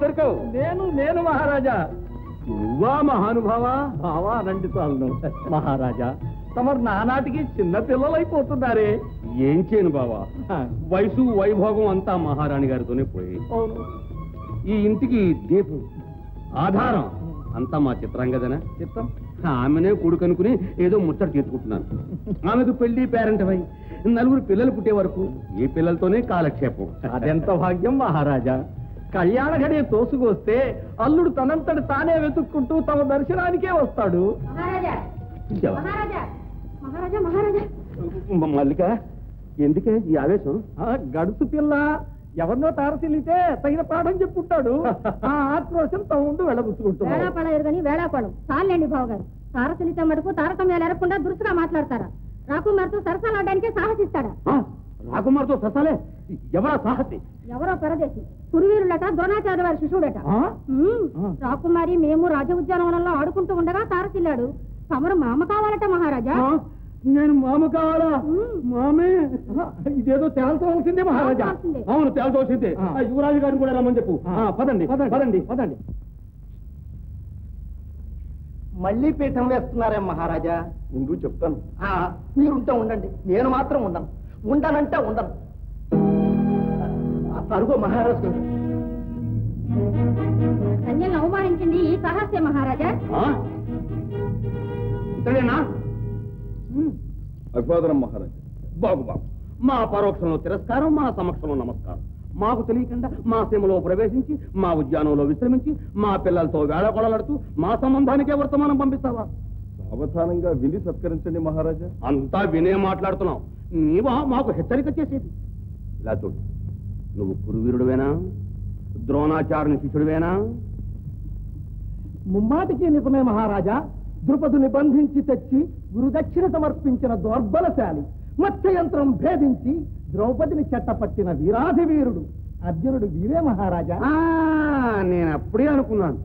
దొరికావు. నేను మహారాజా. నువ్వా మహానుభావా? భావా అనండి చాలను. మహారాజా, తమరు నానాటికి చిన్న పిల్లలైపోతున్నారే. ఏం చేయను బావా, వయసు వైభోగం అంతా మహారాణి గారితోనే పోయి. ఈ ఇంటికి దీపం ఆధారం అంతా మా చిత్రాంగదనా. చిత్రం ఆమెనే కొడుకనుకుని ఏదో ముచ్చట తీర్చుకుంటున్నాను. ఆమెకు పెళ్లి పేరెంట్ అయి నలుగురు పిల్లలు పుట్టే వరకు ఈ పిల్లలతోనే కాలక్షేపం. అదెంత భాగ్యం మహారాజా. కళ్యాణ గడియ తోసుకొస్తే అల్లుడు తనంతటి తానే వెతుక్కుంటూ తమ దర్శనానికే వస్తాడు. మల్లిక, ఎందుకే ఈ ఆవేశం? గడుసు పిల్ల ఎవరినో తారసిల్లితే తగిన పాఠం చెప్పుకుంటాడు. ఆ ఆక్రోశం తమ ఉంటూ వెళ్ళబుచ్చుకుంటాడు. వేళాపడని వేళాపడం చాలండి బావగారు. తారసిల్లితే మటుకు తారతమ్యాలు ఎరకుండా దురుసుగా మాట్లాడతారా? రాకుమార్తో సరసాలాడడానికే సాహసిస్తాడా? రాకుమార్తో సరసాలే? ఎవరా సాహసి? ఎవరో పరదేశి కురువీరులట, ద్రోణాచార్య వారి శిశువుడట. రాకుమారి మేము రాజ ఉద్యానవనంలో ఆడుకుంటూ ఉండగా తారసిల్లాడు. తమరు మామ కావాలట మహారాజా. నేను మామ కావాలా? మామే ఇదేదో తేల్చవలసిందే మహారాజా. అవును, తేల్చవలసిందే. యువరాజు గారిని కూడా రమ్మని చెప్పు. పదండి పదండి పదండి. మళ్ళీ పీఠం వేస్తున్నారే మహారాజా? ముందు చెప్తాను. మీరుంటే ఉండండి, నేను మాత్రం ఉండను. ఉండనంటే ఉండను. అరుగో మహారాజు గారు. కన్యలను అవమానించింది ఈ సాహస్య మహారాజా. ఇతడేనా? అభివాదనం మహారాజా. బాగు బాగు. మా పరోక్షంలో తిరస్కారం, మా సమక్షంలో నమస్కారం. మాకు తెలియకుండా మా సీమలో ప్రవేశించి మా ఉద్యానంలో విశ్రమించి మా పిల్లలతో వేళకొడలాడుతూ మా సంబంధానికే వర్తమానం పంపిస్తావా? సావధానంగా విని సత్కరించండి మహారాజా. అంతా వినే మాట్లాడుతున్నావు. నీవా మాకు హెచ్చరిక చేసేది? ఇలా చూడు, నువ్వు కురువీరుడువేనా? ద్రోణాచార్యుని శిష్యుడివేనా? ముమ్మాటికి నిజమే మహారాజా. ద్రుపదుని బంధించి తెచ్చి గురుదక్షిణ సమర్పించిన దౌర్బలశాలి, మత్స్యయంత్రం భేదించి ద్రౌపదిని చెట్టపట్టిన వీరాధి వీరుడు అర్జునుడు వీరే మహారాజా. నేను అప్పుడే అనుకున్నాను.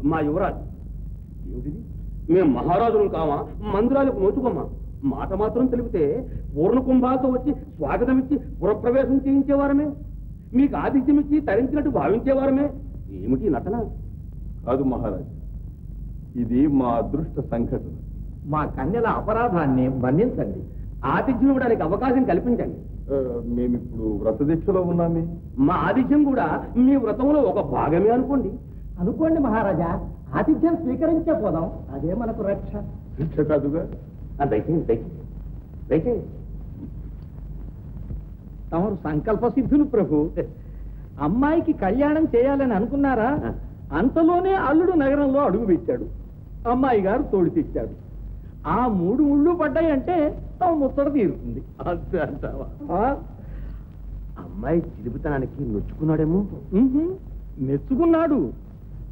మా యువరాజు, ఏమిటిది? మేము మహారాజులు కావా? మందిరాలకు నోచుకోమా? మాట మాత్రం తెలిపితే పూర్ణ కుంభాలతో వచ్చి స్వాగతం ఇచ్చి పురప్రవేశం చేయించేవారమే. మీకు ఆతిథ్యం ఇచ్చి తరించినట్టు భావించేవారమే. ఏమిటి నటన? కాదు మహారాజా, ఇది మా అదృష్ట సంఘటన. మా కన్యల అపరాధాన్ని మన్నించండి. ఆతిథ్యం ఇవ్వడానికి అవకాశం కల్పించండి. మేమిప్పుడు వ్రతదీక్షలో ఉన్నామే. మా ఆతిథ్యం కూడా మీ వ్రతంలో ఒక భాగమే అనుకోండి. అనుకోండి మహారాజా, ఆతిథ్యం స్వీకరించే పోదాం. అదే మనకు రక్ష. శిక్ష కాదుగా. దయచేయండి, దయచేయండి. తమరు సంకల్ప సిద్ధులు ప్రభు. అమ్మాయికి కళ్యాణం చేయాలని అనుకున్నారా? అంతలోనే అల్లుడు నగరంలో అడుగు పెట్టాడు. అమ్మాయి గారు తోడు తెచ్చాడు. ఆ 3 ముళ్ళు పడ్డాయంటే తమ ముచ్చట తీరుతుంది. అంతే అంటావా? అమ్మాయి చిలిపితనానికి నొచ్చుకున్నాడేమో. మెచ్చుకున్నాడు.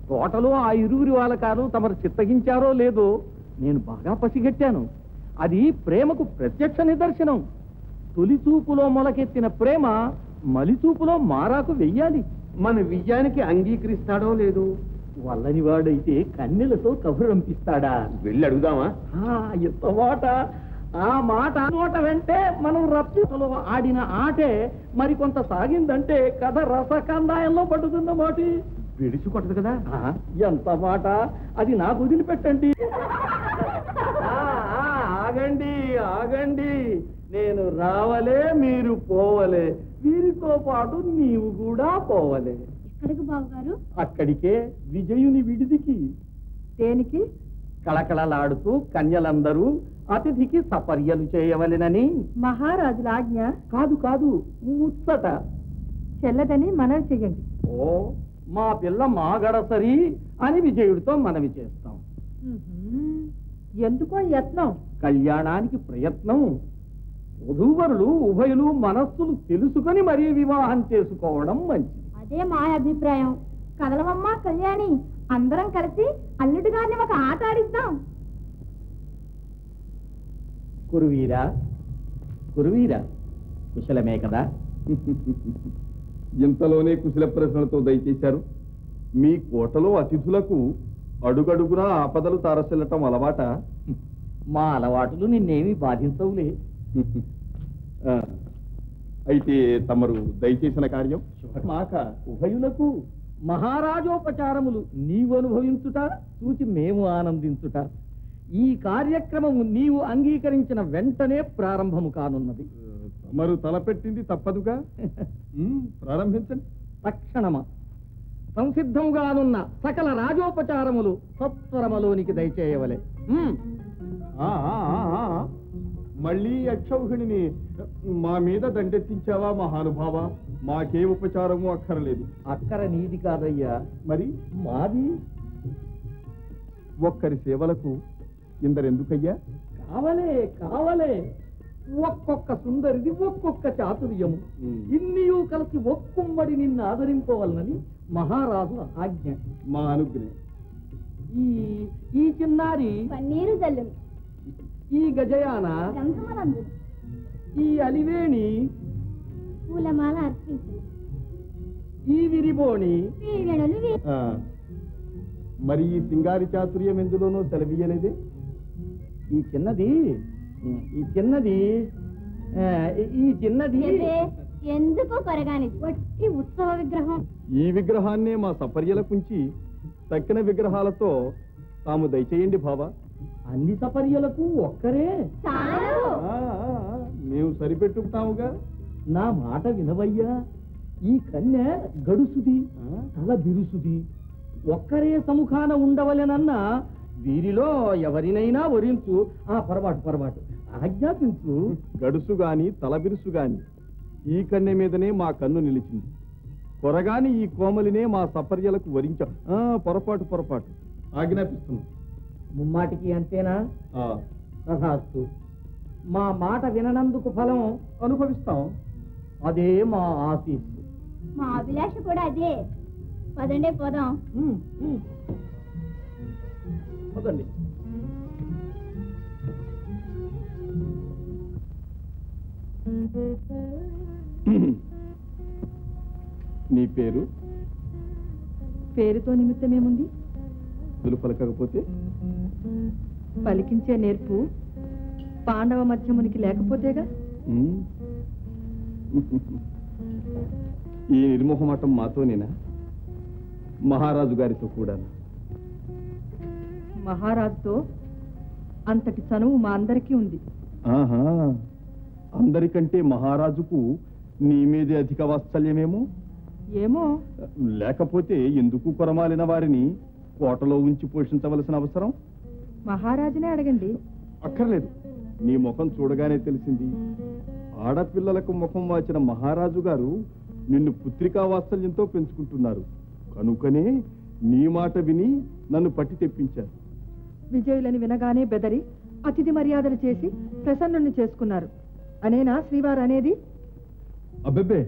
తోటలో ఆ ఇరువురి వాళ్ళకారు తమరు చిత్తగించారో లేదో నేను బాగా పసిగట్టాను. అది ప్రేమకు ప్రత్యక్ష నిదర్శనం. తొలి చూపులో మొలకెత్తిన ప్రేమ మలిచూపులో మారాకు వెయ్యాలి. మన విజయానికి అంగీకరిస్తాడో లేదో. వల్లని వాడైతే కన్నెలతో కబురంపిస్తాడా? వెళ్ళి అడుగుదామా? ఎంత మాట! ఆ మాట నోట వెంటే మనం రప్పిలో ఆడిన ఆటే మరికొంత సాగిందంటే కథ రసకందాయంలో పడుతున్న మాట. విడిచి కొట్టదు కదా. ఎంత మాట! అది నాకు వదిలిపెట్టండి. ఆగండి ఆగండి, నేను రావలే, మీరు పోవలే. వీరితో పాటు నీవు కూడా పోవలే. ఎక్కడికి బావగారు? అక్కడికే, విజయుని విడిదికి. దేనికి? కళకళలాడుతూ కన్యలందరూ అతిథికి సపర్యలు చేయవలెనని. మహారాజుల ఆజ్ఞ? కాదు కాదు, ముచ్చట. చెల్లదని మనవి చెయ్యండి. ఓ, మా పిల్ల మా గడసరి అని విజయుడితో మనవి చేస్తాం. ఎందుకో యత్నం? కళ్యాణానికి ప్రయత్నం. వధూవరులు ఉభయులు మనస్సులు తెలుసుకొని మరీ వివాహం చేసుకోవడం మంచిది. అదే మా అభిప్రాయం. కదలవమ్మా కళ్యాణి, అందరం కలిసి అల్లుడి గారిని ఒక ఆట ఆడిద్దాం. కురువీరా, కురువీరా, కుశలమే కదా? ఇంతలోనే కుశల ప్రశ్నలతో దయచేశారు. మీ కోటలో అతిథులకు అడుగడుగునా ఆపదలు తారసిల్లటం అలవాట? మా అలవాటులు నిన్నేమీ బాధించవులే. అయితే తమరు దయచేసిన కార్యం మాక ఉభయులకు మహారాజోపచారములు నీవు అనుభవించుట చూచి మేము ఆనందించుట. ఈ కార్యక్రమము నీవు అంగీకరించిన వెంటనే ప్రారంభము కానున్నది. తమరు తలపెట్టింది తప్పదుగా. ప్రారంభించండి. తక్షణమ సంసిద్ధముగానున్న సకల రాజోపచారములు సత్వరమలోనికి దయచేయవలే. మళ్ళీ యక్షౌహిణిని మా మీద దండెత్తించావా మహానుభావ? మాకే ఉపచారము అక్కర్లేదు. అక్కర నీది కాదయ్యా, మరి మాది. ఒక్కరి సేవలకు ఇందరెందుకయ్యా? కావలే కావలే, ఒక్కొక్క సుందరిది ఒక్కొక్క చాతుర్యము. ఇన్నియూ కలిసి ఒక్కొమ్మడి నిన్ను ఆదరింపవలనని మహారాజు ఆజ్ఞ. మా అనుగ్రహం. ఈ చిన్నారి పన్నీరు జల్లును, ఈ గజయాన గంధమలందును, ఈ అలివేణి పూలమాల అర్పించు, ఈ విరిబోణి వీణలు మరి ఈ సింగారి చాతుర్యం ఎందులోనో సెలవీయలేదే? ఈ చిన్నది ఈ చిన్నది ఈ చిన్నది ఎందుకు కొరగాని వట్టి ఉత్సవ విగ్రహం. ఈ విగ్రహాన్నే మా సపర్యలకుంచి తక్కిన విగ్రహాలతో తాము దయచేయండి బావా. అన్ని సపర్యలకు ఒక్కరే మేము సరిపెట్టుకుంటాముగా. నా మాట వినవయ్యా. ఈ కన్య గడుసుది, తల బిరుసుది. ఒక్కరే సముఖాన ఉండవలెనన్న వీరిలో ఎవరినైనా వరించు. పొరపాటు ఆజ్ఞాపించు. గడుసు గాని తలబిరుసు గాని ఈ కన్నె మీదనే మా కన్ను నిలిచింది. కొరగాని ఈ కోమలినే మా సపర్యలకు వరించా. పొరపాటు ఆజ్ఞాపిస్తున్నాం. ముమ్మాటికి అంతేనా? తథాస్తు. మా మాట విననందుకు ఫలం అనుభవిస్తాం. అదే మా ఆశీస్సు. మా అభిలాష కూడా అదే. పదండే పోదాం. పదండి. నీ పేరు? పేరుతో నిమిత్తమేముంది? పలకకపోతే పలికించే నేర్పు పాండవ మధ్యమునికి లేకపోతేగా. ఈ నిర్మోహమాటం మాతోనేనా? మహారాజు గారితో కూడా? మహారాజుతో అంతటి చనువు మా అందరికీ ఉంది. అందరికంటే మహారాజుకు నీ మీదే అధిక వాత్సల్యమేమో. ఏమో. లేకపోతే ఎందుకు కొరమాలిన వారిని కోటలో ఉంచి పోషించవలసిన అవసరం? మహారాజునే అడగండి. అక్కర్లేదు, నీ ముఖం చూడగానే తెలిసింది. ఆడపిల్లలకు ముఖం వాచిన మహారాజు గారు నిన్ను పుత్రికా వాత్సల్యంతో పెంచుకుంటున్నారు. కనుకనే నీ మాట విని నన్ను పట్టి తెప్పించారు. విజయులని వినగానే బెదరి అతిథి మర్యాదలు చేసి ప్రసన్నుణ్ణి చేసుకున్నారు అనేనా శ్రీవారు అనేది? అబ్బెబ్బే,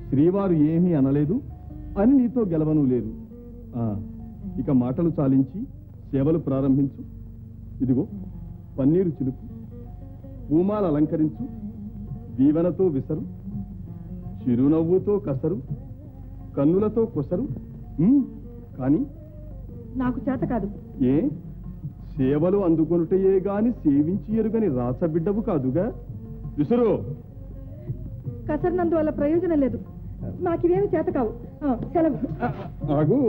శ్రీవారు ఏమీ అనలేదు అని నీతో గెలవను లేదు. ఇక మాటలు చాలించి సేవలు ప్రారంభించు. ఇదిగో పన్నీరు చిలుపు, పూమాలు అలంకరించు, దీవెనతో విసరు, చిరునవ్వుతో కసరు, కన్నులతో కొసరు. కానీ నాకు చేత కాదు. ఏ సేవలు అందుకొనుటయే గాని సేవించి ఎరుగని రాసబిడ్డవు కాదుగా. విసురు. కసరినందువల్ల ప్రయోజనం లేదు. మాకివేమి చేత కావు. సెలవు. ఆగు.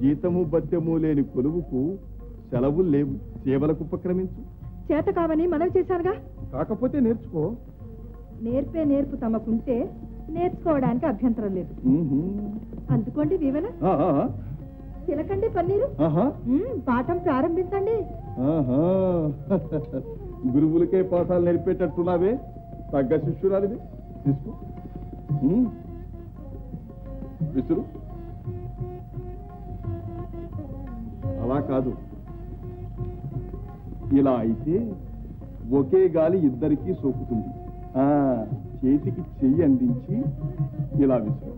జీతము బత్యము లేని కొలువుకు సెలవులు లేవు. సేవలకు ఉపక్రమించు. చేత కావని మనవి చేశానుగా. కాకపోతే నేర్చుకో. నేర్పే నేర్పు తమకుంటే నేర్చుకోవడానికి అభ్యంతరం లేదు. అందుకోండి దీవెన. తిలకండి పన్నీరు. పాఠం ప్రారంభించండి. గురువులకే పాఠాలు నేర్పేటట్టున్నావే. తగ్గ శిష్యురాలివి. తీసుకో. విసురు. అలా కాదు, ఇలా అయితే ఒకే గాలి ఇద్దరికీ సోకుతుంది. చేతికి చెయ్యి అందించి ఇలా విసురు.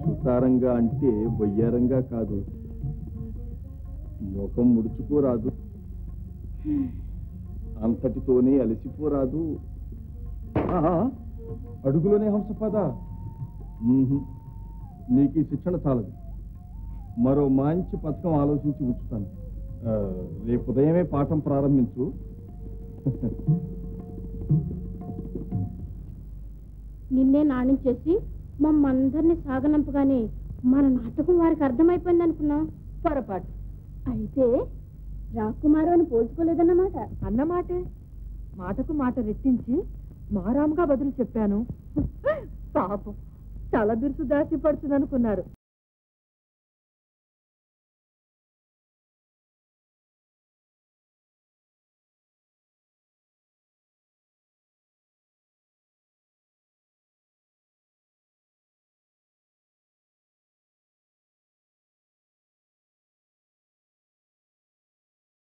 సుతారంగా అంటే వయ్యారంగా కాదు. ముఖం ముడుచుకోరాదు, అంతటితోనే అలసిపోరాదు. అడుగులోనే హంసపద. నీకు ఈ శిక్షణ చాలదు. మరో మంచి పథకం ఆలోచించి ఉంచుతాను. రేపు ఉదయమే పాఠం ప్రారంభించు. నిన్నే నాణించేసి మమ్మందరినీ సాగనంపగానే మన నాటకం వారికి అర్థమైపోయింది అనుకున్నాం. పొరపాటు. అయితే రాకుమారు అని పోల్చుకోలేదన్నమాట. అన్నమాటే మాటకు మాట రెట్టించి మారాముగా బదులు చెప్పాను. పాపం చాలా బిరుసు దాసి పడుతుందనుకున్నారు.